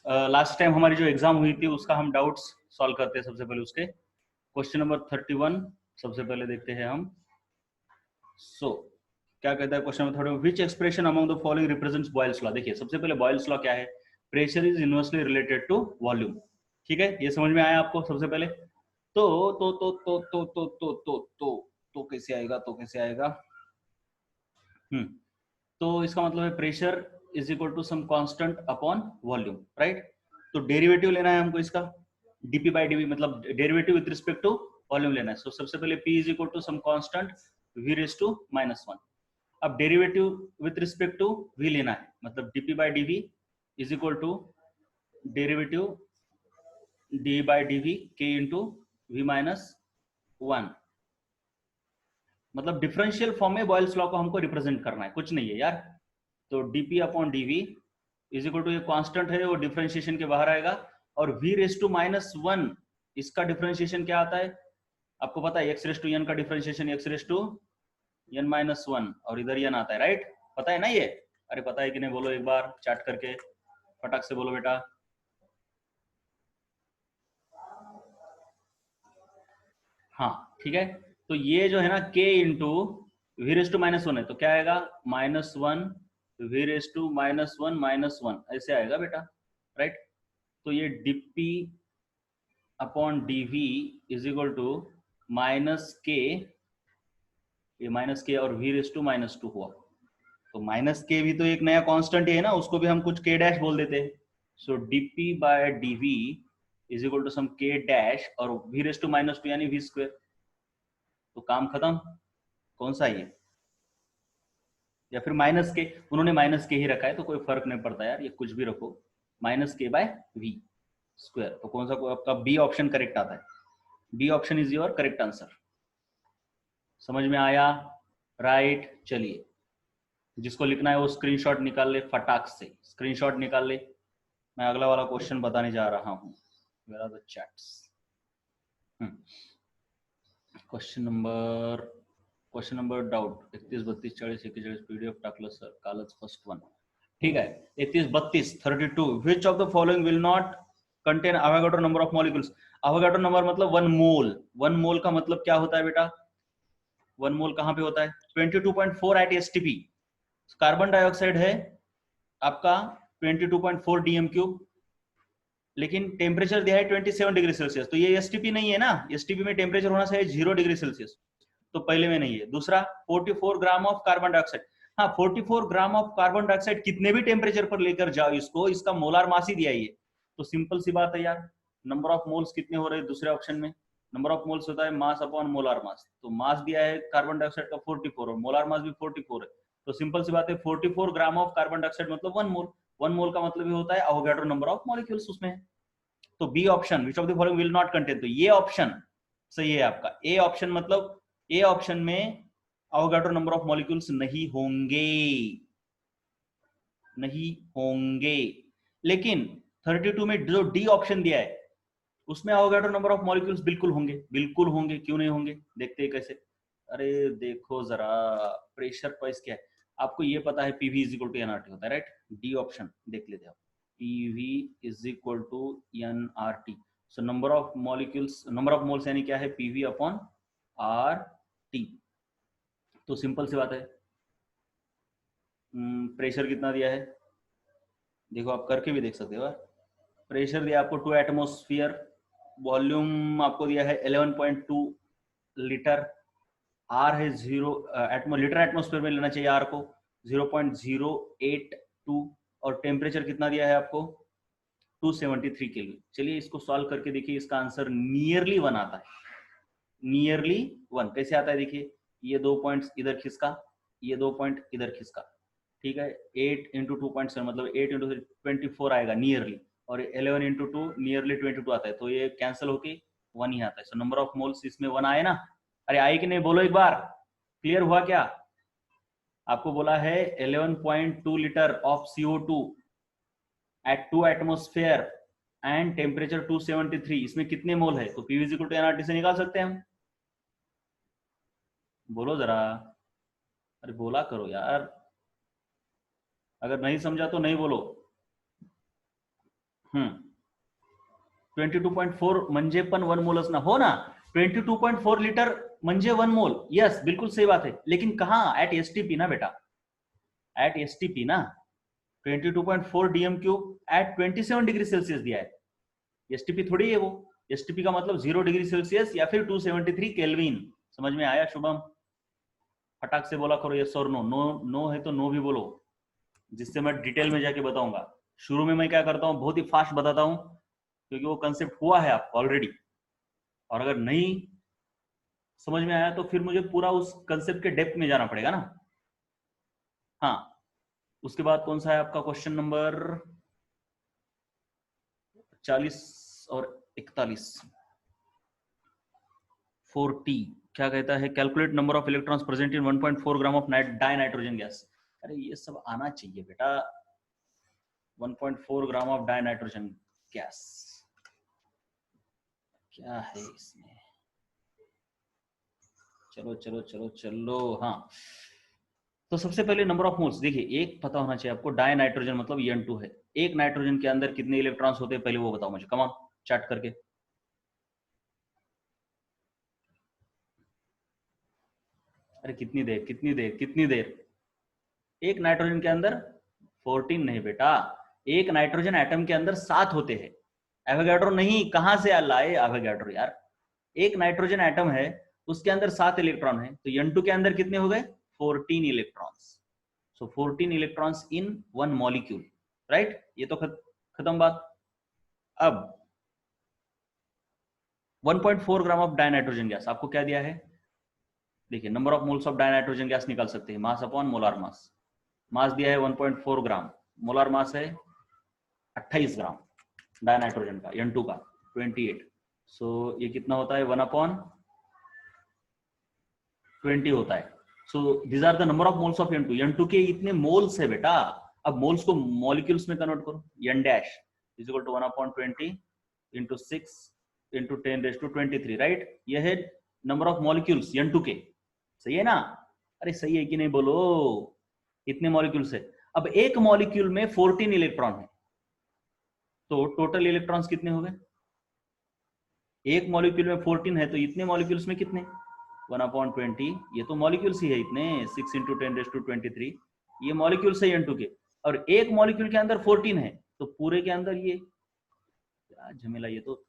Last time हमारी जो exam हुई थी उसका हम डाउट्स सॉल्व करते हैं। सबसे पहले उसके क्वेश्चन नंबर 31 सबसे पहले देखते हैं हम। क्या कहता है question number 31, which expression among the following represents Boyle's law. देखिए सबसे पहले बॉयल्स लॉ क्या है, pressure is inversely related to volume. ठीक है, ये समझ में आया आपको सबसे पहले। तो कैसे आएगा, तो इसका मतलब है pressure is equal to some constant upon volume, right. तो डेरिवेटिव लेना है हमको इसका, डीपी बाई डीवी, मतलब derivative with respect to volume लेना है। सो सबसे पहले p is equal to some constant v raise to -1। अब derivative with respect to v लेना है, मतलब dp by dv is equal to derivative d by dv k into v minus 1। मतलब differential form में Boyle's law को हमको represent करना है, कुछ नहीं है यार। तो dp upon dv is equal to, ये कांस्टेंट है वो डिफरेंशिएशन के बाहर आएगा, और v रेज टू -1 इसका डिफरेंशिएशन क्या आता है आपको पता है, x रेज टू n का differentiation x raise to n-1, और इधर n आता है, राइट। पता है ना ये? अरे पता है कि नहीं, बोलो एक बार चैट करके, फटाक से बोलो बेटा। हाँ ठीक है, तो ये जो है ना k into v raise to -1 है, तो क्या आएगा -1 वी रेज टू -1 ऐसे आएगा बेटा, राइट। तो ये dp upon dv is equal to -k, ये -k और v रेज टू -2 हुआ। तो -k भी तो एक नया कांस्टेंट है ना, उसको भी हम कुछ k डैश बोल देते हैं। So dp by dv is equal to some k dash और v रेज टू -2 यानी v स्क्वायर। तो काम खत्म। कौन सा ये, या फिर -k, उन्होंने -k ही रखा है तो कोई फर्क नहीं पड़ता यार, ये कुछ भी रखो, -k बाय v स्क्वायर। तो कौन सा आपका बी ऑप्शन करेक्ट आता है, B option is your correct answer. समझ में आया, राइट। चलिए, जिसको लिखना है वो स्क्रीनशॉट निकाल ले, फटाक से स्क्रीनशॉट निकाल ले। मैं अगला वाला क्वेश्चन बताने जा रहा हूँ। Where are the chats? Question number doubt 31, 32, 40, 41 PDF टाकलं सर कालच फर्स्ट वन। ठीक है, 31, 32, 32, which of the following will not contain Avogadro number of molecules. Avogadro number मतलब 1 मोल। 1 मोल का मतलब क्या होता है बेटा, 1 मोल कहां पे होता है, 22.4 एट एसटीपी। कार्बन डाइऑक्साइड है आपका 22.4 डीएम क्यूब, लेकिन टेम्परेचर दिया है 27 डिग्री सेल्सियस, तो ये एसटीपी नहीं है ना, एसटीपी में टेम्परेचर होना चाहिए 0 डिग्री सेल्सियस, तो पहले में नहीं है। दूसरा 44 ग्राम ऑफ कार्बन डाइऑक्साइड, हाँ 44 ग्राम ऑफ कार्बन डाइऑक्साइड कितने भी टेम्परेचर पर लेकर जाओ इसको, इसका मोलार मास ही दिया है ये, तो सिंपल सी बात है यार। नंबर ऑफ मोल्स कितने हो रहे हैं दूसरे ऑप्शन में, नंबर ऑफ मोल्स होता है मास अपॉन मोलार मास, तो मास दिया है कार्बन डाइऑक्साइड का 44 और मोलार मास भी 44 है, तो सिंपल सी बात है 44 ग्राम ऑफ कार्बन डाइऑक्साइड मतलब 1 मोल। 1 मोल का मतलब ये होता है अवोगाड्रो नंबर ऑफ मॉलिक्यूल्स उसमें है। तो B option, which of the following will not contain, तो ये ऑप्शन सही है आपका। ए ऑप्शन मतलब ए ऑप्शन में अवोगाड्रो नंबर ऑफ मॉलिक्यूल्स नहीं होंगे, नहीं होंगे। लेकिन 32 में जो डी ऑप्शन दिया है उसमें अवोगाड्रो नंबर ऑफ मॉलिक्यूल्स बिल्कुल होंगे, बिल्कुल होंगे, क्यों नहीं होंगे, देखते हैं कैसे। अरे देखो जरा, प्रेशर पॉइस क्या है आपको ये पता है, PV is equal to NRT होता है, राइट। डी ऑप्शन देख लेते हैं, PV is equal to NRT. So number of molecules, number of moles यानी क्या है, पीवी अपॉन आर टी। तो सिंपल सी बात है, प्रेशर कितना दिया है देखो, आप करके भी देख सकते हो। प्रेशर दिया आपको 2 एटमोस्फियर, वॉल्यूम आपको दिया है 11.2 लीटर, आर है 0 लीटर एटमोस्फेयर में लेना चाहिए आर को 0.082, और टेम्परेचर कितना दिया है आपको 273 केल्विन। चलिए इसको सॉल्व करके देखिए, इसका आंसर नियरली 1 आता है, नियरली 1। कैसे आता है देखिए, ये 2 पॉइंट्स इधर खिसका, ये 2 पॉइंट इधर खिसका, ठीक है। 8 इंटू 2.7 मतलब 8 इंटू 24 आएगा नियरली, और 11 इंटू 2 नियरली 22 आता है, तो ये कैंसिल होके 1 ही आता है। सो नंबर ऑफ मोल्स इसमें 1 आए ना, अरे आए कि नहीं बोलो एक बार, क्लियर हुआ क्या? आपको बोला है 11.2 litre of CO2 at 2 atmosphere and temperature 273, इसमें कितने मोल है, तो पीवी इक्वल टू एनआरटी से निकाल सकते हैं हम। बोलो जरा, अरे बोला करो यार, अगर नहीं समझा तो नहीं बोलो। 22.4 म्हणजे पण 1 मोलच ना, हो ना. 22.4 लीटर म्हणजे 1 मोल. यस, बिल्कुल सही बात है. लेकिन कहां? एट एसटीपी ना बेटा, एट एसटीपी ना. 22.4 DM cube at 27 degree Celsius दिया है. एसटीपी थोड़ी है वो. एसटीपी का मतलब 0 डिग्री सेल्सियस या फिर 273 केल्विन. समझ में आया शुभम? फटाक से बोला करो यस और नो. नो है तो नो भी बोलो, जिससे मैं डिटेल में जाके बताऊंगा. शुरू में मैं क्या करता हूं, बहुत ही फास्ट बताता हूं, क्योंकि वो कंसेप्ट हुआ है आपको ऑलरेडी. और अगर नहीं समझ में आया तो फिर मुझे पूरा उस कंसेप्ट के डेप्थ में जाना पड़ेगा ना. हाँ, उसके बाद कौन सा है आपका क्वेश्चन नंबर 40 और 41. 40 क्या कहता है? Calculate number of electrons present in 1.4 gram of die nitrogen gas. अरे ये सब आना चाहिए बेटा. 1.4 gram of die nitrogen gas क्या है इसमें? चलो चलो चलो चलो. हाँ, तो सबसे पहले नंबर ऑफ मोल्स देखिए. एक पता होना चाहिए आपको, डाई नाइट्रोजन मतलब N2 है. एक नाइट्रोजन के अंदर कितने इलेक्ट्रॉन्स होते हैं पहले वो बताओ मुझे. कम ऑन, चैट करके. अरे कितनी देर कितनी देर कितनी देर. एक नाइट्रोजन के अंदर 14 नहीं बेटा, एक नाइट्रोजन एटम के अंदर 7 होते हैं. एवोगैड्रो नहीं, कहां से लाए एवोगैड्रो यार. एक नाइट्रोजन एटम है, उसके अंदर 7 इलेक्ट्रॉन है, तो N2 के अंदर कितने हो गए? 14 electrons. So 14 electrons in one molecule, right. ये तो खत्म बात. अब 1.4 ग्राम ऑफ डाइनाइट्रोजन गैस आपको क्या दिया है? देखिए, number of moles of dinitrogen gas निकाल सकते हैं, मास अपॉन मोलार मास. मास दिया है 1.4 ग्राम, मोलार मास है 28 ग्राम डाइनाइट्रोजन का, N2 का 28. सो ये कितना होता है? 1/20 होता है. So these are the number of moles of N2. N2 के इतने मोल्स है बेटा. अब मोल्स को मॉलिक्यूल्स में कन्वर्ट करो. N dash is equal to 1/20 into 6 into 10⁻23, right. यह है नंबर ऑफ मॉलिक्यूल्स N2 के. सही है ना? अरे सही है कि नहीं बोलो. इतने मॉलिक्यूल्स है. अब एक मॉलिक्यूल में 14 इलेक्ट्रॉन है, तो टोटल इलेक्ट्रॉन्स कितने हो गए? एक मॉलिक्यूल में 14 है, तो इतने मॉलिक्यूल्स में कितने? 1/20. ये तो मॉलिक्यूल्स ही है इतने. 6 इंटू 10⁻23 ये मॉलिक्यूल्स है N2 के. और एक मॉलिक्यूल के अंदर 14 है, तो पूरे के अंदर ये क्या झमेला. ये तो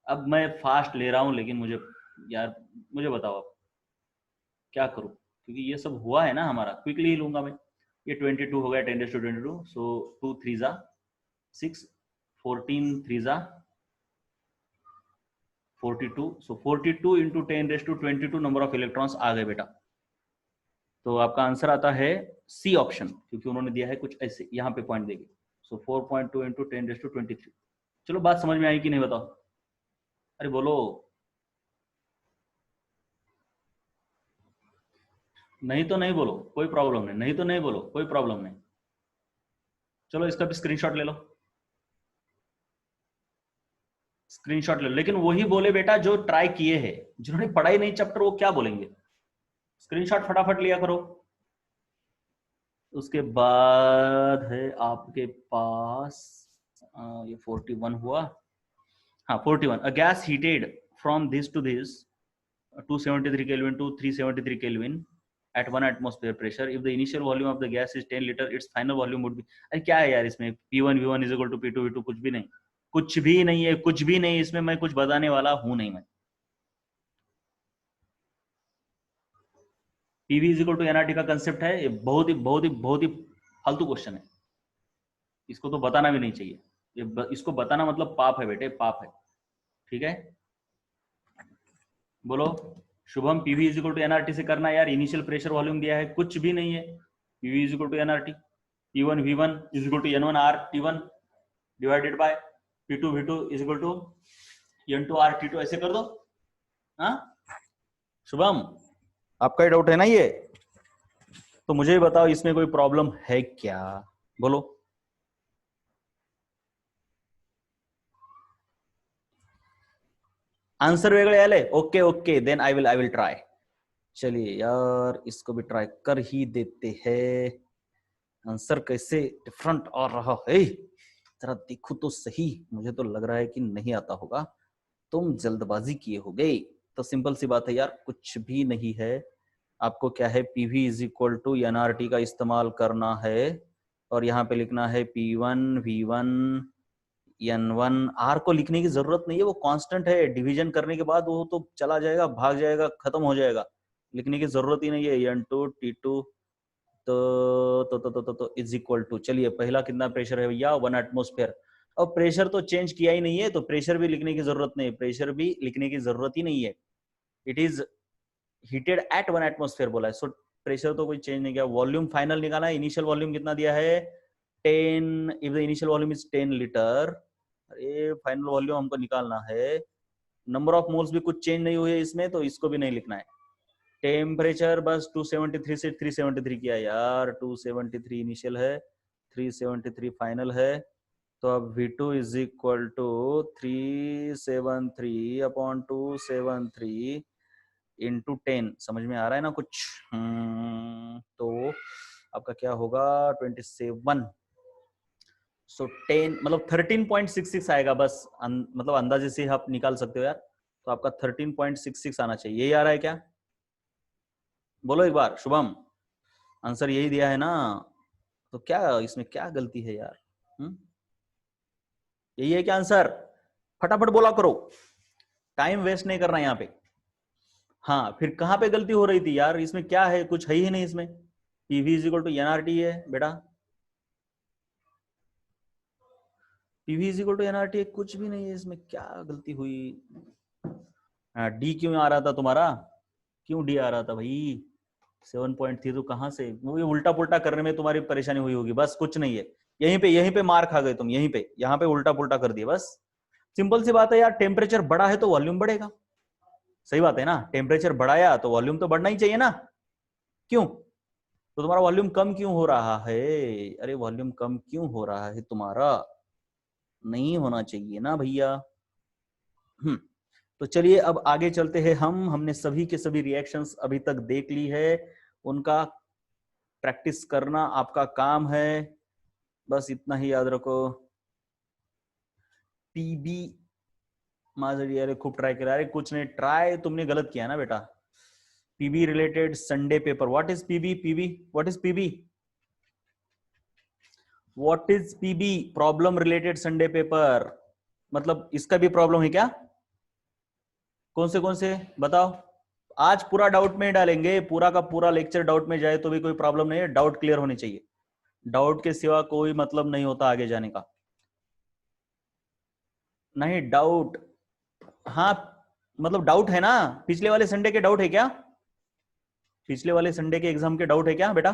अब मैं फास्ट ले रहा हूं, लेकिन मुझे बताओ अब क्या करूं, क्योंकि ये सब हुआ है ना हमारा. क्विकली ही लूंगा मैं. ये 22 हो गया 10⁻22. सो 2 3 जा 6, 14 3 जा 42. सो 42 इंटू 10⁻22 नंबर ऑफ इलेक्ट्रॉन्स आ गए बेटा. तो आपका आंसर आता है सी ऑप्शन, क्योंकि उन्होंने दिया है कुछ ऐसे, यहाँ पे पॉइंट देंगे. सो 4.2 इंटू 10⁻23. चलो बात समझ में आई कि नहीं बताओ. अरे बोलो. नहीं तो नहीं बोलो, कोई प्रॉब्लम नहीं. नहीं तो नहीं बोलो, कोई प्रॉब्लम नहीं. चलो इसका भी स्क्रीनशॉट ले लो. स्क्रीनशॉट ले लो. लेकिन वही बोले बेटा जो ट्राई किए हैं. जिन्होंने पढ़ाई नहीं चैप्टर, वो क्या बोलेंगे. स्क्रीनशॉट फटाफट लिया करो. उसके बाद है आपके पास ये 41 हुआ. हाँ 41. A gas heated from this to this 273 Kelvin to 373 Kelvin at 1 atmosphere pressure. If the initial volume of the gas is 10 liter, its final volume would be. अरे क्या है यार इसमें? P1 V1 is equal to P2 V2. कुछ भी नहीं, कुछ भी नहीं है, कुछ भी नहीं. इसमें मैं कुछ बताने वाला हूं नहीं. मैं PV is equal to NRT का कंसेप्ट है. ये बहुत ही फालतू क्वेश्चन है. इसको तो बताना भी नहीं चाहिए. इसको बताना मतलब पाप है बेटे, पाप है. ठीक है, बोलो Shubham. PV is equal to NRT से करना यार. इनिशियल प्रेशर वॉल्यूम दिया है, कुछ भी नहीं है. PV is equal to NRT. P1 V1 is equal to N1 R T1 divided by P2 V2 is equal to N2 R T2. ऐसे कर दो. हाँ शुभम, आपका ही डाउट है ना ये? तो मुझे ही बताओ इसमें कोई प्रॉब्लम है क्या? बोलो. आंसर वेगळे आले. Okay okay, then I will try. चलिए यार, इसको भी ट्राई कर ही देते हैं. आंसर कैसे डिफरेंट आ रहा है. जरा देखो तो सही, मुझे तो लग रहा है कि नहीं आता होगा, तुम जल्दबाजी किए हो गए। तो सिंपल सी बात है यार, कुछ भी नहीं है। आपको क्या है, PV is equal to NRT का इस्तेमाल करना है और यहाँ पे लिखना है P1 V1 N1। आर को लिखने की जरूरत नहीं है, वो कांस्टेंट है, डिवीजन करने के बाद वो तो चला जाएगा, भाग जाएगा, खत्म हो जाएगा, लिखने की जरूरत ही नहीं है। N2 T2 तो इज इक्वल टू, चलिए पहला कितना प्रेशर है भैया, 1 एटमोस्फेयर। अब प्रेशर तो चेंज किया ही नहीं है, तो प्रेशर भी लिखने की जरूरत नहीं है, प्रेशर भी लिखने की जरूरत ही नहीं है। It is heated at 1 atmosphere बोला है, सो प्रेशर तो कोई चेंज नहीं किया। वॉल्यूम फाइनल निकाला है, इनिशियल वॉल्यूम कितना दिया है 10, if the initial volume is 10 litre. अरे फाइनल वॉल्यूम हमको निकालना है, नंबर ऑफ मोल्स भी कुछ चेंज नहीं हुए इसमें, तो इसको भी नहीं लिखना है। टेम्परेचर बस 273 से 373 किया यार, 273 इनिशियल है, 373 फाइनल है। तो अब V2 is equal to 373 upon 273 into 10। समझ में आ रहा है ना कुछ? तो आपका क्या होगा 27, सो 10 मतलब 13.66 आएगा बस, मतलब अंदाजे से आप निकाल सकते हो यार। तो आपका 13.66 आना चाहिए, यही आ रहा है क्या? बोलो एक बार शुभम, आंसर यही दिया है ना? तो क्या इसमें क्या गलती है यार? यही है क्या आंसर? फटाफट बोला करो, टाइम वेस्ट नहीं करना यहाँ पे। हाँ फिर कहाँ पे गलती हो रही थी यार? इसमें क्या है, कुछ है ही नहीं इसमें। PV is equal to NRT है बेटा, PV is equal to NRT, कुछ भी नहीं है इसमें, क्या गलती हुई? हाँ डी क्यों आ रहा था तुम्हारा, क्यों डी आ रहा था भाई? 7.3 तो कहाँ से, वो ये उल्टा पुल्टा करने में तुम्हारी परेशानी हुई होगी, बस कुछ नहीं है। यहीं पे मार खा गए तुम, यहीं पे, यहाँ पे उल्टा पुल्टा कर दिया बस। सिंपल सी बात है यार, टेम्परेचर बढ़ा है तो वॉल्यूम बढ़ेगा, सही बात है ना? टेम्परेचर बढ़ाया तो वॉल्यूम तो बढ़ना ही चाहिए ना, क्यों? तो तुम्हारा वॉल्यूम कम क्यों हो रहा है? अरे वॉल्यूम कम क्यों हो रहा है तुम्हारा? नहीं होना चाहिए ना भैया। तो चलिए अब आगे चलते हैं हमने सभी के सभी रिएक्शंस अभी तक देख ली है, उनका प्रैक्टिस करना आपका काम है, बस इतना ही याद रखो। पीबी माजरी, अरे खूब ट्राई करा, अरे कुछ नहीं, ट्राई तुमने गलत किया ना बेटा। PB related Sunday paper, what is PB? PB what is PB? What is PB? Problem related Sunday paper, मतलब इसका भी प्रॉब्लम है क्या? कौन से बताओ। आज पूरा डाउट में डालेंगे, पूरा का पूरा लेक्चर डाउट में जाए तो भी कोई प्रॉब्लम नहीं है, डाउट क्लियर होने चाहिए, डाउट के सिवा कोई मतलब नहीं होता आगे जाने का। नहीं डाउट, हाँ मतलब डाउट है ना, पिछले वाले संडे के डाउट है क्या? पिछले वाले संडे के एग्जाम के डाउट है क्या बेटा?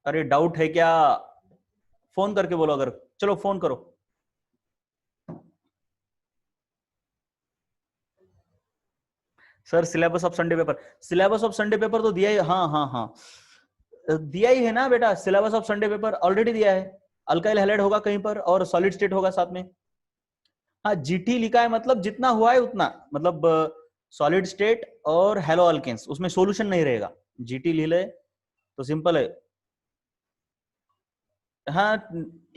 अरे डाउट है क्या? फोन करके बोलो अगर, चलो फोन करो। Sir syllabus of Sunday paper, syllabus of Sunday paper तो दिया ही, हाँ हाँ हाँ दिया ही है ना बेटा, syllabus of Sunday paper already दिया है। अल्काइल हैलाइड होगा कहीं पर और सॉलिड स्टेट होगा साथ में। हाँ जीटी लिखा है, मतलब जितना हुआ है उतना, मतलब सॉलिड स्टेट और हेलो अल्केन्स, उसमें सॉल्यूशन नहीं रहेगा, जीटी ले ले तो सिंपल है। हाँ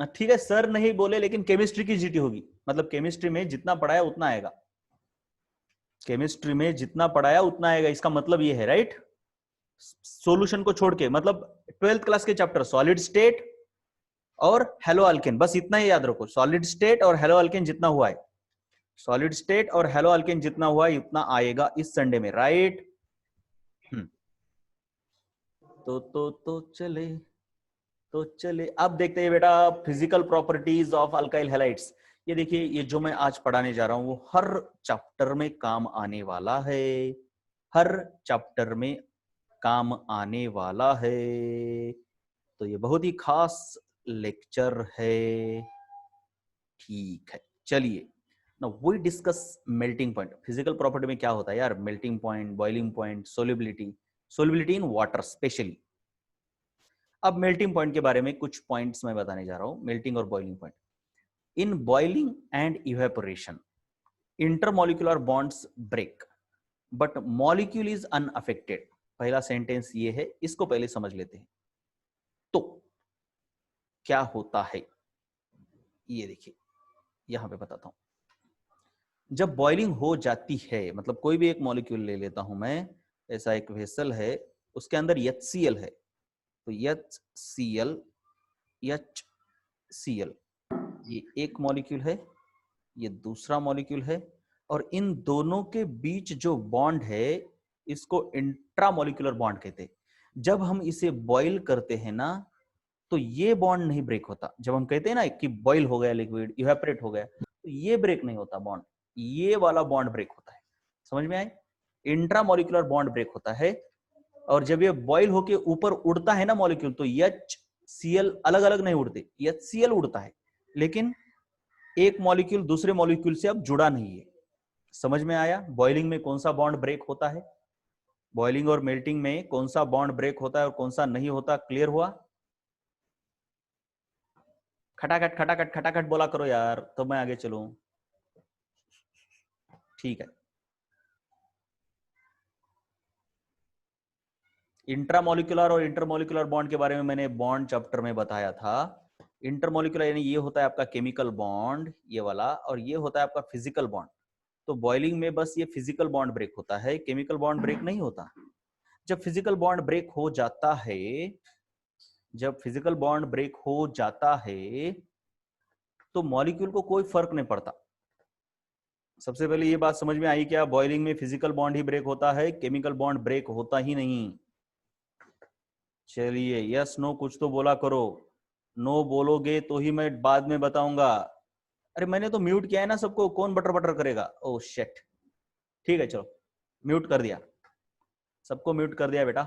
ठीक है, सर नहीं बोले लेकिन केमिस्ट्री की जीटी होगी, मतलब केमिस्ट्री में जितना पढ़ाया उतना आएगा, केमिस्ट्री में जितना पढ़ाया उतना आएगा, इसका मतलब ये है राइट। सॉल्यूशन को छोड़ के, मतलब 12th क्लास के चैप्टर सॉलिड स्टेट और हेलो अल्केन, बस इतना ही याद रखो, सॉलिड स्टेट और हेलो अल्केन जितना हुआ है, सॉलिड स्टेट और हेलो अल्केन जितना हुआ है उतना आएगा इस संडे में, राइट। तो चले अब देखते हैं बेटा physical properties of alkyl halides. ये देखिए, ये जो मैं आज पढ़ाने जा रहा हूं वो हर चैप्टर में काम आने वाला है, हर चैप्टर में काम आने वाला है, तो ये बहुत ही खास लेक्चर है। ठीक है चलिए, now we discuss melting point. Physical property में क्या होता है यार, melting point, boiling point, solubility, solubility in water specially. अब मेल्टिंग पॉइंट के बारे में कुछ पॉइंट्स मैं बताने जा रहा हूं, मेल्टिंग और boiling point. In boiling and evaporation intermolecular bonds break, but molecule is unaffected. पहला सेंटेंस ये है, इसको पहले समझ लेते हैं। तो क्या होता है ये देखिए, यहां पे बताता हूं। जब बॉइलिंग हो जाती है, मतलब कोई भी एक मॉलिक्यूल ले लेता हूं मैं, ऐसा एक वेसल है, उसके अंदर HCl है, तो HCl HCl ये एक मॉलिक्यूल है, ये दूसरा मॉलिक्यूल है, और इन दोनों के बीच जो बॉन्ड है इसको इंट्रामोलिकुलर बॉन्ड कहते हैं। जब हम इसे बॉईल करते हैं ना, तो ये बॉन्ड नहीं ब्रेक होता। जब हम कहते हैं ना कि बॉईल हो गया लिक्विड, इवेपोरेट हो गया, तो ये ब्रेक नहीं होता बॉन्ड, ये वाला बॉन्ड ब्रेक होता है। समझ में आए? इंट्रामोलिकुलर बॉन्ड ब्रेक होता है। और जब ये बॉईल होके ऊपर उड़ता है ना मॉलिक्यूल, तो HCl अलग अलग नहीं उड़ते, HCl उड़ता है, लेकिन एक मॉलिक्यूल दूसरे मॉलिक्यूल से अब जुड़ा नहीं है। समझ में आया बॉइलिंग में कौन सा बॉन्ड ब्रेक होता है? बॉइलिंग और मेल्टिंग में कौन सा बॉन्ड ब्रेक होता है और कौन सा नहीं होता? क्लियर हुआ? खटाखट खटाखट खटाखट बोला करो यार, तो मैं आगे चलूं। ठीक है, इंट्रामोलिकुलर और इंटरमोलिकुलर बॉन्ड के बारे में मैंने बॉन्ड चैप्टर में बताया था। इंटरमोलिकुलर यानी ये होता है आपका केमिकल बॉन्ड, ये वाला, और ये होता है आपका फिजिकल बॉन्ड। तो बॉइलिंग में बस ये फिजिकल बॉन्ड ब्रेक होता है, केमिकल बॉन्ड ब्रेक नहीं होता। जब फिजिकल बॉन्ड ब्रेक हो जाता है, जब फिजिकल बॉन्ड ब्रेक हो जाता है, तो मॉलिक्यूल को कोई फर्क नहीं पड़ता। सबसे पहले ये बात समझ में आई क्या? बॉइलिंग में फिजिकल बॉन्ड ही ब्रेक होता है, केमिकल बॉन्ड ब्रेक होता ही नहीं। चलिए, यस नो कुछ तो बोला करो। नो बोलोगे तो ही मैं बाद में बताऊंगा। अरे मैंने तो म्यूट किया है ना सबको, कौन बटर बटर करेगा? Oh shit. ठीक है चलो, म्यूट कर दिया, सबको म्यूट कर दिया बेटा।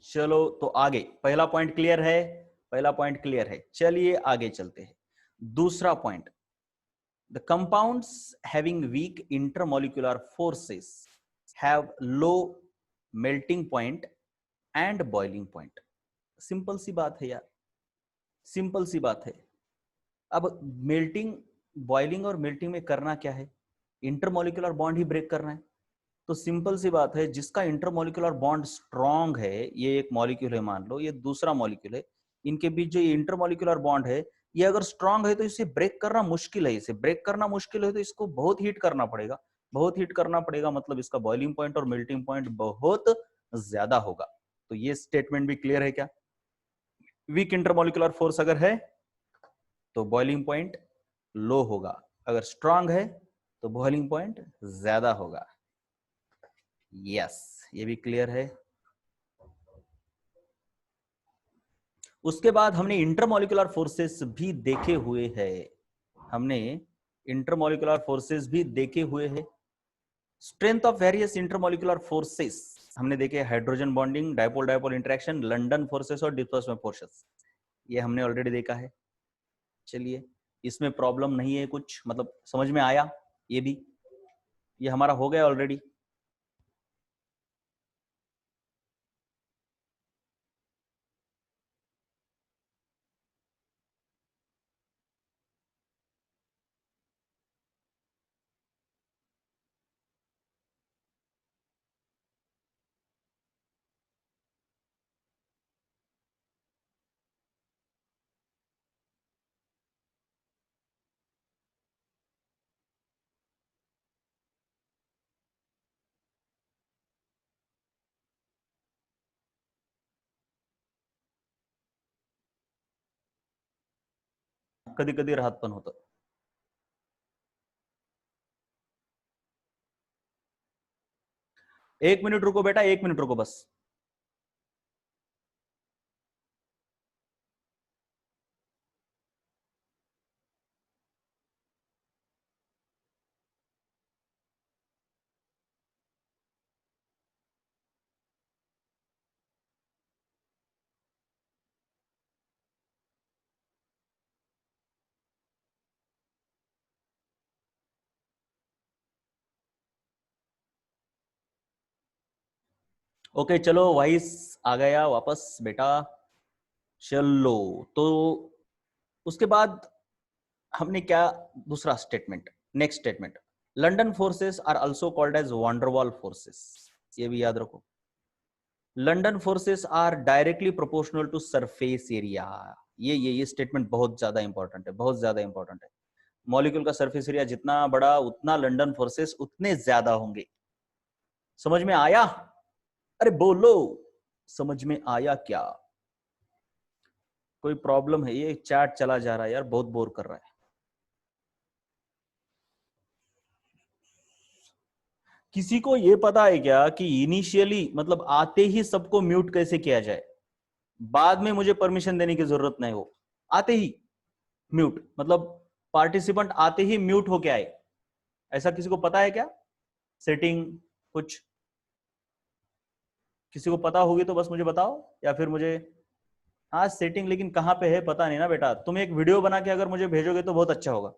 चलो तो आगे, पहला पॉइंट क्लियर है, पहला पॉइंट क्लियर है। चलिए आगे चलते हैं। दूसरा point, the compounds having weak intermolecular forces have low melting point and boiling point. Simple सी बात है यार, सिंपल सी बात है। अब मेल्टिंग, बॉइलिंग और मेल्टिंग में करना क्या है? इंटरमोलिकुलर बॉन्ड ही ब्रेक करना है। तो सिंपल सी बात है, जिसका इंटरमोलिकुलर बॉन्ड स्ट्रांग है, ये एक मॉलिक्यूल है मान लो, ये दूसरा मॉलिक्यूल है, इनके बीच जो ये इंटरमोलिकुलर बॉन्ड है, ये अगर स्ट्रांग है तो इसे ब्रेक करना मुश्किल है। इसे ब्रेक करना मुश्किल है तो इसको बहुत हीट करना पड़ेगा। बहुत हीट करना पड़ेगा मतलब इसका बॉइलिंग पॉइंट और मेल्टिंग पॉइंट बहुत ज्यादा होगा। तो ये स्टेटमेंट भी क्लियर है क्या? वीक इंटरमोलिकुलर फोर्स अगर है तो बॉइलिंग पॉइंट लो होगा, अगर स्ट्रांग है तो बॉइलिंग पॉइंट ज्यादा होगा। यस, ये भी क्लियर है। उसके बाद हमने इंटरमोलिकुलर फोर्सेस भी देखे हुए हैं, हमने इंटरमोलिकुलर फोर्सेस भी देखे हुए हैं। Strength of various intermolecular forces हमने देखे, hydrogen bonding, dipole dipole interaction, London forces और डिस्प्लेसमेंट फोर्सेस, ये हमने ऑलरेडी देखा है। चलिए, इसमें प्रॉब्लम नहीं है कुछ, मतलब समझ में आया? ये भी, ये हमारा हो गया ऑलरेडी। कधी कधी राहत पण होतं। 1 मिनट रुको बेटा, 1 मिनट रुको बस। ओके चलो, वाइस आ गया वापस बेटा। चलो तो उसके बाद हमने क्या दूसरा statement, next statement, London forces are also called as van der Waals forces, ये भी याद रखो। London forces are directly proportional to surface area, ये स्टेटमेंट बहुत ज्यादा इंपॉर्टेंट है, बहुत ज्यादा इंपॉर्टेंट है। मॉलिक्यूल का सरफेस एरिया जितना बड़ा उतना लंडन फोर्सेस उतने ज्यादा होंगे। समझ में आया? अरे बोलो, समझ में आया क्या? कोई प्रॉब्लम है? ये चैट चला जा रहा है यार, बहुत बोर कर रहा है। किसी को ये पता है क्या कि इनिशियली मतलब आते ही सबको म्यूट कैसे किया जाए? बाद में मुझे परमिशन देने की जरूरत नहीं हो, आते ही म्यूट, मतलब पार्टिसिपेंट आते ही म्यूट होके आए, ऐसा किसी को पता है क्या? सेटिंग कुछ किसी को पता होगी तो बस मुझे बताओ, या फिर मुझे, हाँ सेटिंग, लेकिन कहाँ पे है पता नहीं ना बेटा। तुम एक वीडियो बना के अगर मुझे भेजोगे तो बहुत अच्छा होगा,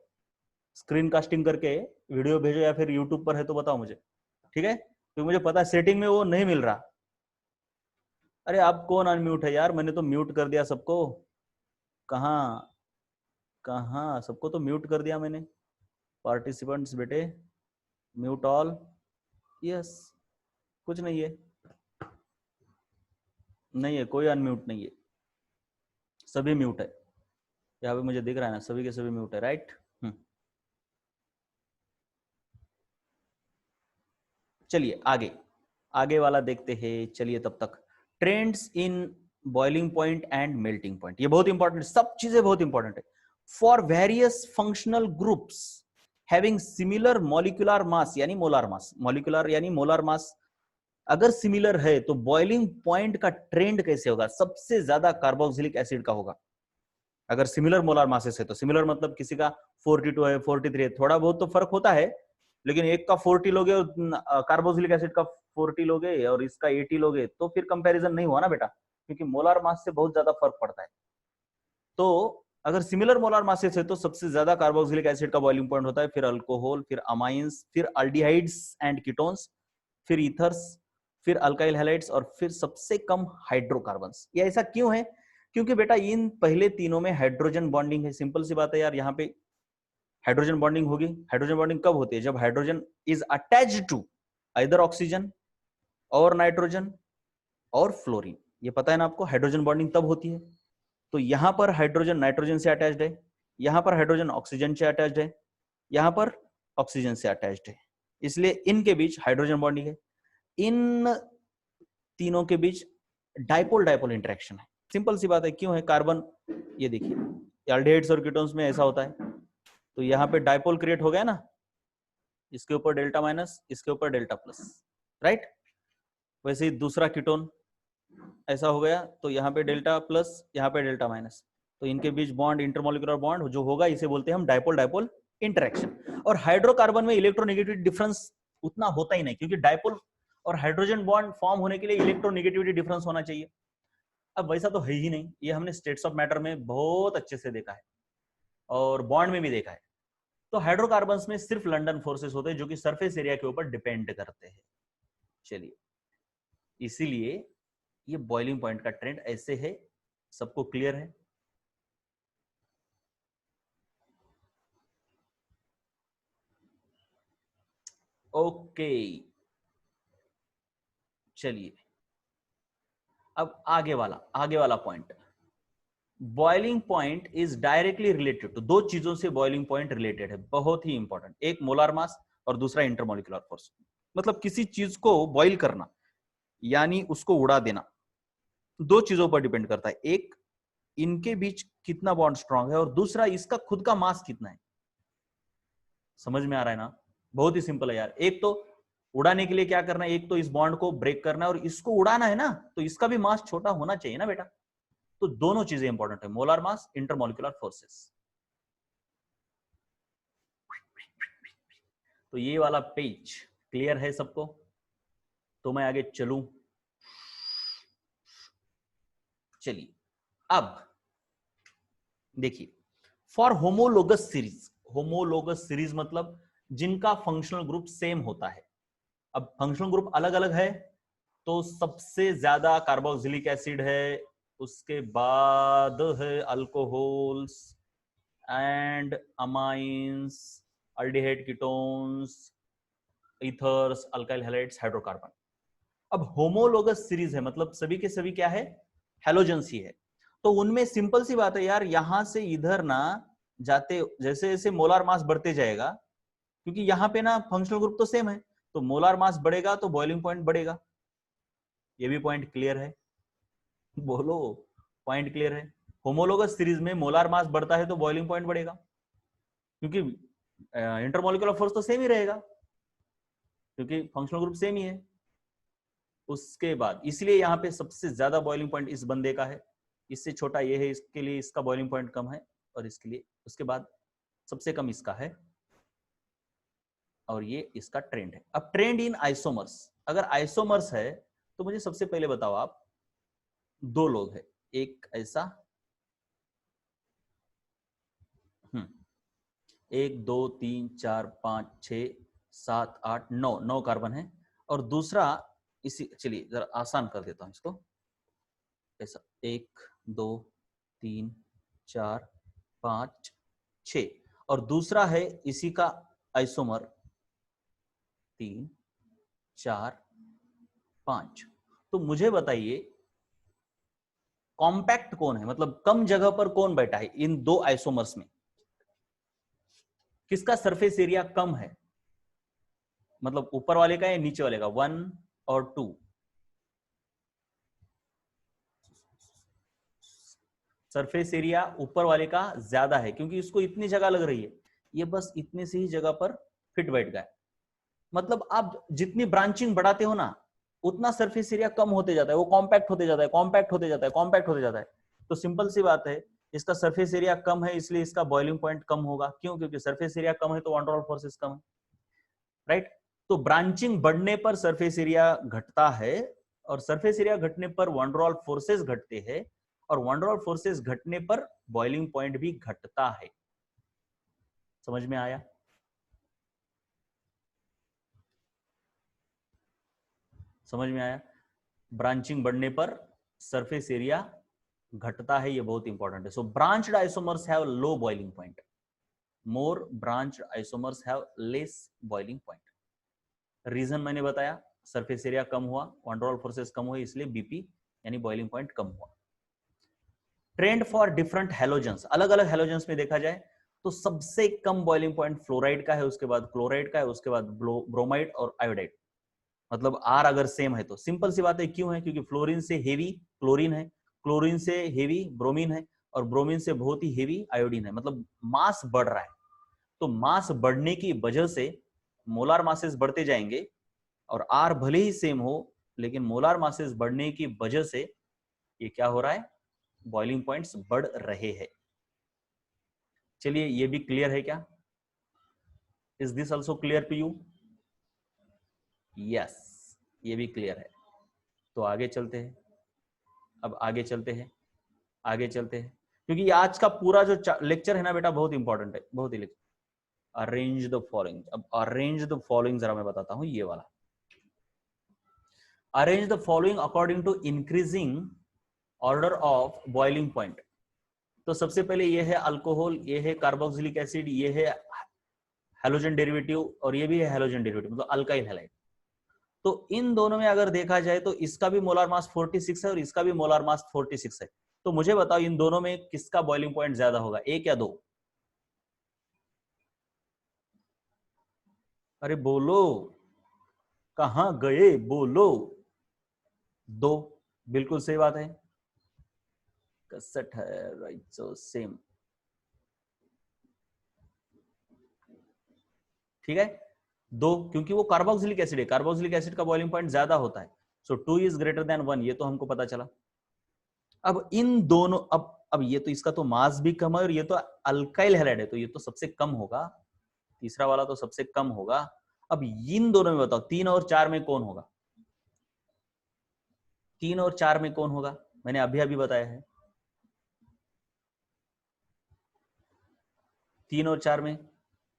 स्क्रीन कास्टिंग करके वीडियो भेजो, या फिर यूट्यूब पर है तो बताओ मुझे, ठीक है? तो मुझे पता है सेटिंग में वो नहीं मिल रहा। अरे आप कौन अनम्यूट है यार, मैंने तो म्यूट कर दिया सबको। कहाँ कहाँ सबको तो म्यूट कर दिया मैंने, पार्टिसिपेंट्स बेटे, म्यूट ऑल, यस, कुछ नहीं है, नहीं है, कोई अनम्यूट नहीं है, सभी म्यूट है। यहाँ पे मुझे दिख रहा है ना, सभी के सभी म्यूट है, राइट? चलिए आगे, आगे वाला देखते हैं। चलिए तब तक trends in boiling point and melting point, ये बहुत इंपॉर्टेंट, सब चीजें बहुत इंपॉर्टेंट है। For various functional groups having similar molecular mass, यानी मोलार मास, मॉलिक्यूलर यानी मोलार मास अगर सिमिलर है तो बॉइलिंग पॉइंट का ट्रेंड कैसे होगा? सबसे ज्यादा कार्बोक्सिलिक एसिड का होगा। अगर सिमिलर मोलार मासेस है तो, सिमिलर मतलब किसी का 42 है, 43 है, थोड़ा बहुत तो फर्क होता है, लेकिन एक का 40 लोगे और कार्बोक्सिलिक एसिड का 40 लोगे और इसका 80 लोगे तो फिर कंपैरिजन नहीं हुआ ना बेटा, क्योंकि मोलार मास से बहुत ज्यादा फर्क पड़ता है। तो अगर सिमिलर मोलार मासेस है तो सबसे ज्यादा कार्बोक्सिलिक एसिड का बॉइलिंग पॉइंट होता है, फिर अल्कोहल, फिर अमाइंस, फिर अल्डिहाइड्स एंड कीटोन्स, फिर ईथर्स, फिर अल्काइल हैलाइड्स, और फिर सबसे कम हाइड्रोकार्बन्स। ये ऐसा क्यों है? क्योंकि बेटा इन पहले तीनों में हाइड्रोजन बॉन्डिंग है। सिंपल सी बात है यार, यहाँ पे हाइड्रोजन बॉन्डिंग होगी। हाइड्रोजन बॉन्डिंग कब होती है? जब hydrogen is attached to either oxygen और नाइट्रोजन और फ्लोरीन। ये पता है ना आपको, हाइड्रोजन बॉन्डिंग तब होती है। तो यहां पर हाइड्रोजन नाइट्रोजन से अटैच्ड है, यहां पर हाइड्रोजन ऑक्सीजन से अटैच्ड है, यहां पर ऑक्सीजन से अटैच्ड है, इसलिए इनके बीच हाइड्रोजन बॉन्डिंग है। इन तीनों के बीच डाइपोल डाइपोल इंटरेक्शन है। सिंपल सी बात है, क्यों है? कार्बन, ये देखिए एल्डिहाइड्स और कीटोन्स में ऐसा होता है, तो यहाँ पे डाइपोल क्रिएट हो गया ना, इसके ऊपर डेल्टा माइनस, इसके ऊपर डेल्टा प्लस, राइट? वैसे ही दूसरा कीटोन ऐसा हो गया, तो यहाँ पे डेल्टा प्लस, यहाँ पे डेल्टा माइनस, तो इनके बीच बॉन्ड, इंटरमोलिकुलर बॉन्ड जो होगा इसे बोलते हैं हम डाइपोल डाइपोल इंटरेक्शन। और हाइड्रोकार्बन में इलेक्ट्रोनेगेटिविटी डिफरेंस उतना होता ही नहीं, क्योंकि डाइपोल और हाइड्रोजन बॉन्ड फॉर्म होने के लिए इलेक्ट्रोनेगेटिविटी डिफरेंस होना चाहिए। अब वैसा तो है ही नहीं, ये हमने स्टेट्स ऑफ मैटर में बहुत अच्छे से देखा है और बॉन्ड में भी देखा है। तो हाइड्रोकार्बन्स में सिर्फ लंडन फोर्सेस होते हैं जो कि सरफेस एरिया के ऊपर डिपेंड करते हैं। चलिए, इसीलिए ये बॉइलिंग पॉइंट का ट्रेंड ऐसे है। सबको क्लियर है? ओके, चलिए अब आगे वाला point, boiling point is directly related to, दो चीजों से बॉइलिंग पॉइंट रिलेटेड है, बहुत ही इंपॉर्टेंट, एक मोलार मास और दूसरा इंटरमोलिकुलर फोर्स। मतलब किसी चीज को बॉइल करना यानी उसको उड़ा देना, दो चीजों पर डिपेंड करता है, एक इनके बीच कितना बॉन्ड स्ट्रांग है और दूसरा इसका खुद का मास कितना है। समझ में आ रहा है ना? बहुत ही सिंपल है यार। एक तो उड़ाने के लिए क्या करना है, एक तो इस बॉन्ड को ब्रेक करना है और इसको उड़ाना है ना, तो इसका भी मास छोटा होना चाहिए ना बेटा। तो दोनों चीजें इंपॉर्टेंट है, मोलार मास, इंटरमोलिकुलर फोर्सेस। तो ये वाला पेज क्लियर है सबको? तो मैं आगे चलूं? चलिए अब देखिए, for homologous series, homologous series मतलब जिनका फंक्शनल ग्रुप सेम होता है। अब फंक्शनल ग्रुप अलग अलग है, तो सबसे ज्यादा कार्बोक्सिलिक एसिड है, उसके बाद है alcohols and amines, aldehyde, ketones, ethers, alkyl halides, hydrocarbon. अब होमोलोगस सीरीज है, मतलब सभी के सभी क्या है, हैलोजेंस ही है। तो उनमें सिंपल सी बात है यार, यहां से इधर ना जाते, जैसे जैसे मोलार मास बढ़ते जाएगा, क्योंकि यहाँ पे ना फंक्शनल ग्रुप तो सेम है, तो मोलार मास बढ़ेगा तो बॉइलिंग पॉइंट बढ़ेगा। ये भी पॉइंट क्लियर है? बोलो, पॉइंट क्लियर है? होमोलोगस सीरीज में मोलार मास बढ़ता है तो बॉइलिंग पॉइंट बढ़ेगा, क्योंकि इंटरमोलिकुलर फोर्स तो सेम ही रहेगा, क्योंकि फंक्शनल ग्रुप सेम ही है। उसके बाद इसलिए यहाँ पे सबसे ज्यादा बॉइलिंग पॉइंट इस बंदे का है, इससे छोटा ये है, इसके लिए इसका बॉइलिंग पॉइंट कम है, और इसके लिए उसके बाद सबसे कम इसका है, और ये इसका ट्रेंड है। अब ट्रेंड इन आइसोमर्स, अगर आइसोमर्स है तो मुझे सबसे पहले बताओ आप, दो लोग है, एक ऐसा, 1 2 3 4 5 6 7 8 9 9 कार्बन है, और दूसरा इसी, चलिए जरा आसान कर देता हूं इसको, ऐसा 1 2 3 4 5 6, और दूसरा है इसी का आइसोमर 3 4 5। तो मुझे बताइए कॉम्पैक्ट कौन है, मतलब कम जगह पर कौन बैठा है इन दो आइसोमर्स में, किसका सरफेस एरिया कम है, मतलब ऊपर वाले का या नीचे वाले का, 1 और 2? सरफेस एरिया ऊपर वाले का ज्यादा है, क्योंकि इसको इतनी जगह लग रही है, ये बस इतने से ही जगह पर फिट बैठ गया। मतलब आप जितनी ब्रांचिंग बढ़ाते हो ना, उतना सरफेस एरिया कम होते जाता है, वो कॉम्पैक्ट होते जाता है, कॉम्पैक्ट होते जाता है, कॉम्पैक्ट होते जाता है। तो सिंपल सी बात है, इसका सरफेस एरिया कम है, इसलिए इसका बॉइलिंग पॉइंट कम होगा। क्यों? क्योंकि सरफेस एरिया कम है तो वन डर वाल फोर्सेस कम है, राइट? तो ब्रांचिंग बढ़ने पर सरफेस एरिया घटता है, और सरफेस एरिया घटने पर वन डर वाल फोर्सेस घटते हैं, और वन डर वाल फोर्सेस घटने पर बॉइलिंग पॉइंट भी घटता है। समझ में आया? समझ में आया? ब्रांचिंग बढ़ने पर सरफेस एरिया घटता है, ये बहुत इंपॉर्टेंट है। So branched isomers have low boiling point, more branched isomers have less boiling point. Reason मैंने बताया, सरफेस एरिया कम हुआ, वन डर वाल फोर्सेस कम हुए, इसलिए बीपी यानी बॉइलिंग पॉइंट कम हुआ। ट्रेंड फॉर डिफरेंट हैलोजेंस, अलग अलग हैलोजेंस में देखा जाए तो सबसे कम बॉइलिंग पॉइंट फ्लोराइड का है, उसके बाद क्लोराइड का है, उसके बाद ब्रोमाइड और आयोडाइड। मतलब आर अगर सेम है तो सिंपल सी बात है, क्यों है? क्योंकि फ्लोरीन से हेवी क्लोरीन है, क्लोरीन से हेवी ब्रोमीन है, और ब्रोमीन से बहुत ही हेवी आयोडीन है। मतलब मास बढ़ रहा है, तो मास बढ़ने की वजह से मोलार मासेस बढ़ते जाएंगे, और आर भले ही सेम हो, लेकिन मोलार मासेस बढ़ने की वजह से ये क्या हो रहा है, बॉइलिंग पॉइंट्स बढ़ रहे हैं। चलिए, ये भी क्लियर है क्या? Is this also clear to you? Yes, ये भी क्लियर है। तो आगे चलते हैं, अब आगे चलते हैं, आगे चलते हैं, क्योंकि आज का पूरा जो लेक्चर है ना बेटा, बहुत इंपॉर्टेंट है, बहुत ही। अरेंज द फॉलोइंग, अब अरेंज द फॉलोइंग जरा मैं बताता हूं, ये वाला, arrange the following according to increasing order of boiling point. तो सबसे पहले ये है अल्कोहल, ये है कार्बोक्सिलिक एसिड, ये है हैलोजन डेरिवेटिव, और ये भी है हैलोजन डेरिवेटिव, मतलब अल्काइल हैलाइड। तो इन दोनों में अगर देखा जाए तो इसका भी मोलार मास 46 है, और इसका भी मोलार मास 46 है। तो मुझे बताओ इन दोनों में किसका बॉइलिंग पॉइंट ज्यादा होगा, एक या दो? अरे बोलो, कहां गए, बोलो। दो, बिल्कुल सही बात है, 61 है, राइट? सो सेम, ठीक है, दो, क्योंकि वो कार्बोक्सिलिक एसिड है, कार्बोक्सिलिक एसिड का बॉइलिंग पॉइंट ज्यादा होता है। सो 2 इज ग्रेटर देन 1, ये तो हमको पता चला। अब इन दोनों, अब ये तो इसका तो मास भी कम है, और ये तो अल्काइल हैलाइड है, तो ये तो सबसे कम होगा, तीसरा वाला तो सबसे कम होगा। अब इन दोनों में बताओ 3 और 4 में कौन होगा? 3 और 4 में कौन होगा? मैंने अभी अभी बताया है, 3 और 4 में,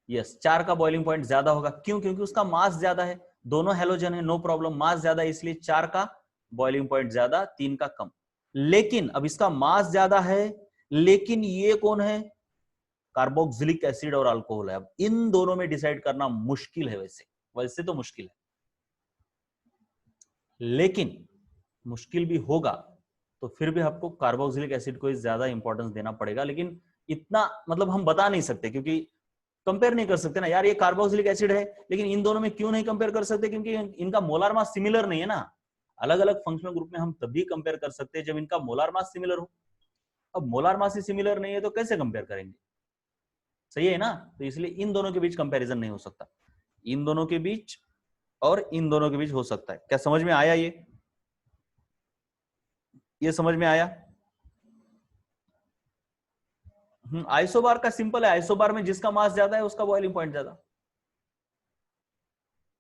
यस, 4 का बॉइलिंग पॉइंट ज्यादा होगा। क्यों? क्योंकि उसका मास ज्यादा है, दोनों हैलोजन है, नो प्रॉब्लम, मास ज्यादा है, इसलिए 4 का बॉइलिंग पॉइंट ज्यादा, 3 का कम। लेकिन अब इसका मास ज्यादा है, लेकिन ये कौन है, कार्बोक्सिलिक एसिड और अल्कोहल है। अब इन दोनों में डिसाइड करना मुश्किल है, वैसे तो मुश्किल है, लेकिन मुश्किल भी होगा तो फिर भी आपको कार्बोक्सिलिक एसिड को ज्यादा इंपॉर्टेंस देना पड़ेगा। लेकिन इतना मतलब हम बता नहीं सकते, क्योंकि कंपेयर नहीं कर सकते ना यार, ये कार्बोक्सिलिक एसिड है, लेकिन इन दोनों में क्यों नहीं कंपेयर कर सकते, क्योंकि इनका मोलार मास सिमिलर नहीं है ना। अलग अलग फंक्शनल ग्रुप में हम तभी कंपेयर कर सकते हैं जब इनका मोलार मास सिमिलर हो। अब मोलार मास ही सिमिलर नहीं है तो कैसे कंपेयर करेंगे, सही है ना। तो इसलिए इन दोनों के बीच कंपैरिजन नहीं हो सकता, इन दोनों के बीच और इन दोनों के बीच हो सकता है। क्या समझ में आया, ये समझ में आया। आइसोबार का सिंपल है, आइसोबार में जिसका मास ज्यादा है उसका बॉइलिंग पॉइंट ज्यादा।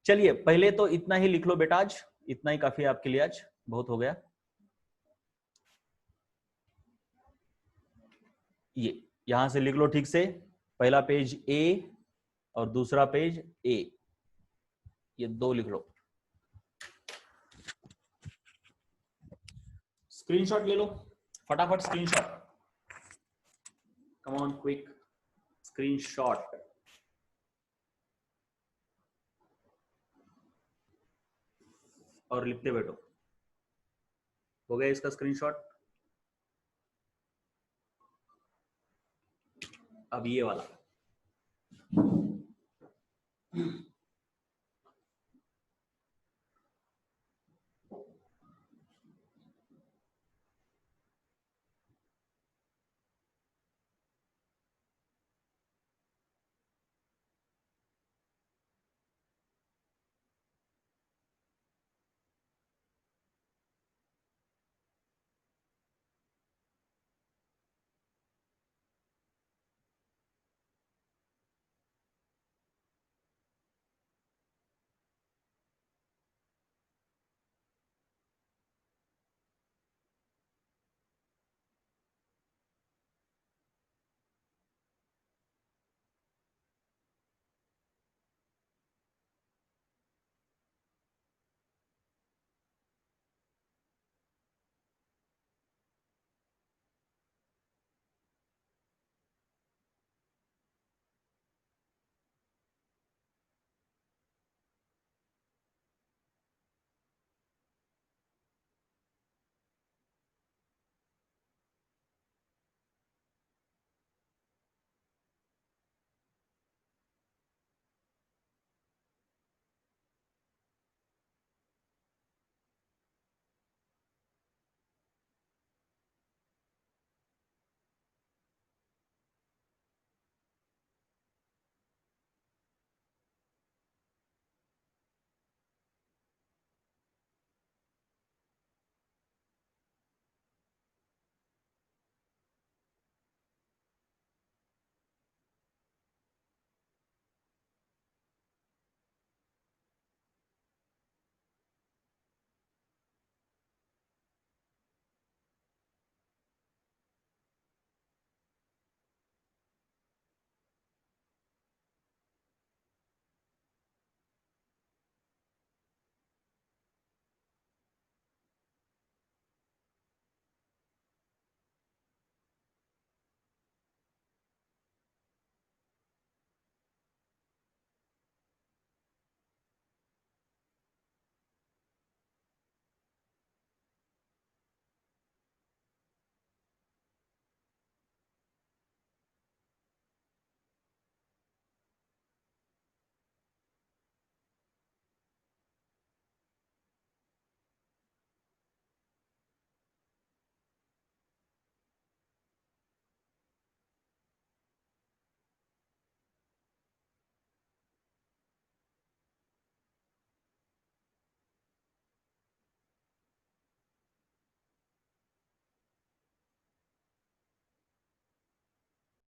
चलिए पहले तो इतना ही लिख लो बेटा, आज इतना ही काफी है आपके लिए, आज बहुत हो गया। ये यहां से लिख लो ठीक से, पहला पेज ए और दूसरा पेज ए, ये दो लिख लो। स्क्रीनशॉट ले लो फटाफट, screenshot, come on quick screenshot. और लिखते बैठो। हो गया इसका स्क्रीनशॉट। अब ये वाला